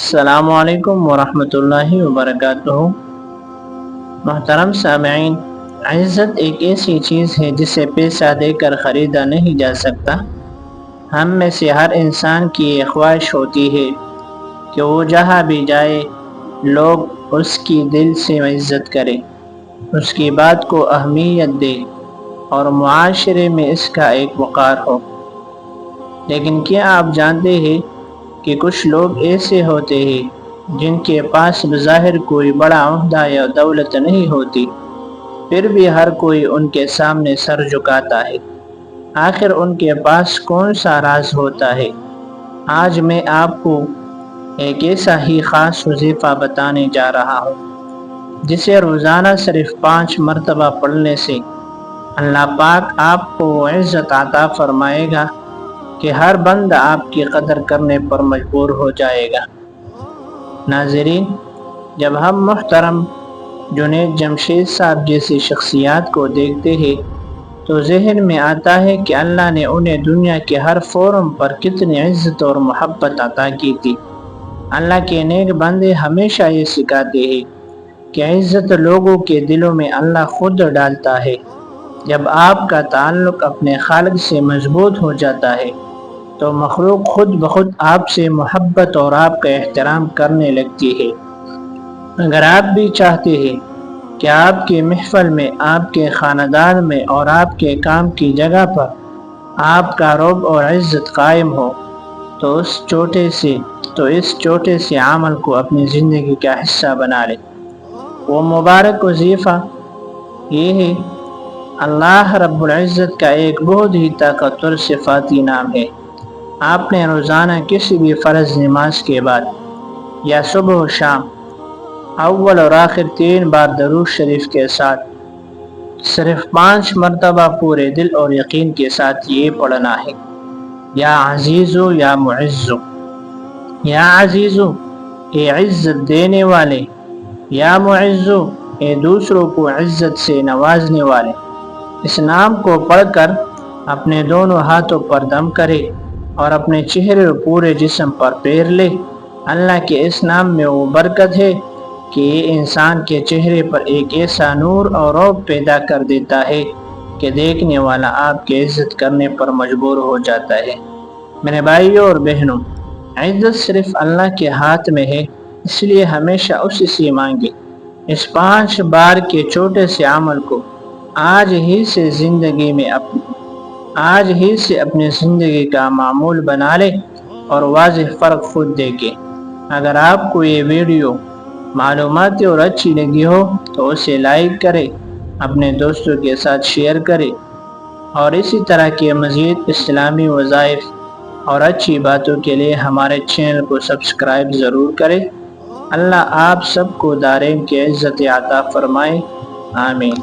السلام علیکم ورحمۃ اللہ وبرکاتہ۔ محترم سامعین، عزت ایک ایسی چیز ہے جسے پیسہ دے کر خریدا نہیں جا سکتا۔ ہم میں سے ہر انسان کی یہ خواہش ہوتی ہے کہ وہ جہاں بھی جائے لوگ اس کی دل سے عزت کریں، اس کی بات کو اہمیت دے اور معاشرے میں اس کا ایک وقار ہو۔ لیکن کیا آپ جانتے ہیں کہ کچھ لوگ ایسے ہوتے ہیں جن کے پاس بظاہر کوئی بڑا عہدہ یا دولت نہیں ہوتی، پھر بھی ہر کوئی ان کے سامنے سر جھکاتا ہے۔ آخر ان کے پاس کون سا راز ہوتا ہے؟ آج میں آپ کو ایک ایسا ہی خاص وظیفہ بتانے جا رہا ہوں جسے روزانہ صرف 5 مرتبہ پڑھنے سے اللہ پاک آپ کو وہ عزت عطا فرمائے گا کہ ہر بندہ آپ کی قدر کرنے پر مجبور ہو جائے گا۔ ناظرین، جب ہم محترم جنید جمشید صاحب جیسی شخصیات کو دیکھتے ہیں تو ذہن میں آتا ہے کہ اللہ نے انہیں دنیا کے ہر فورم پر کتنی عزت اور محبت عطا کی تھی۔ اللہ کے نیک بندے ہمیشہ یہ سکھاتے ہیں کہ عزت لوگوں کے دلوں میں اللہ خود ڈالتا ہے۔ جب آپ کا تعلق اپنے خالق سے مضبوط ہو جاتا ہے تو مخلوق خود بخود آپ سے محبت اور آپ کا احترام کرنے لگتی ہے۔ اگر آپ بھی چاہتے ہیں کہ آپ کے محفل میں، آپ کے خاندان میں اور آپ کے کام کی جگہ پر آپ کا رعب اور عزت قائم ہو تو اس چھوٹے سے عمل کو اپنی زندگی کا حصہ بنا لیں۔ وہ مبارک وظیفہ یہ ہے، اللہ رب العزت کا ایک بہت ہی طاقتور صفاتی نام ہے۔ آپ نے روزانہ کسی بھی فرض نماز کے بعد یا صبح و شام اول اور آخر 3 بار درود شریف کے ساتھ صرف 5 مرتبہ پورے دل اور یقین کے ساتھ یہ پڑھنا ہے: یا عزیزو یا معزو، یا عزیزو اے عزت دینے والے، یا معزو اے دوسروں کو عزت سے نوازنے والے۔ اس نام کو پڑھ کر اپنے دونوں ہاتھوں پر دم کرے اور اپنے چہرے اور پورے جسم پر پھیر لے۔ اللہ کے اس نام میں وہ برکت ہے کہ یہ انسان کے چہرے پر ایک ایسا نور اور رعب پیدا کر دیتا ہے کہ دیکھنے والا آپ کی عزت کرنے پر مجبور ہو جاتا ہے۔ میرے بھائیوں اور بہنوں، عزت صرف اللہ کے ہاتھ میں ہے، اس لیے ہمیشہ اسی سے مانگے۔ اس 5 بار کے چھوٹے سے عمل کو آج ہی سے اپنی زندگی کا معمول بنا لے اور واضح فرق خود دیکھیں۔ اگر آپ کو یہ ویڈیو معلوماتی اور اچھی لگی ہو تو اسے لائک کریں، اپنے دوستوں کے ساتھ شیئر کریں اور اسی طرح کے مزید اسلامی وظائف اور اچھی باتوں کے لیے ہمارے چینل کو سبسکرائب ضرور کریں۔ اللہ آپ سب کو دارین کی عزت عطا فرمائے، آمین۔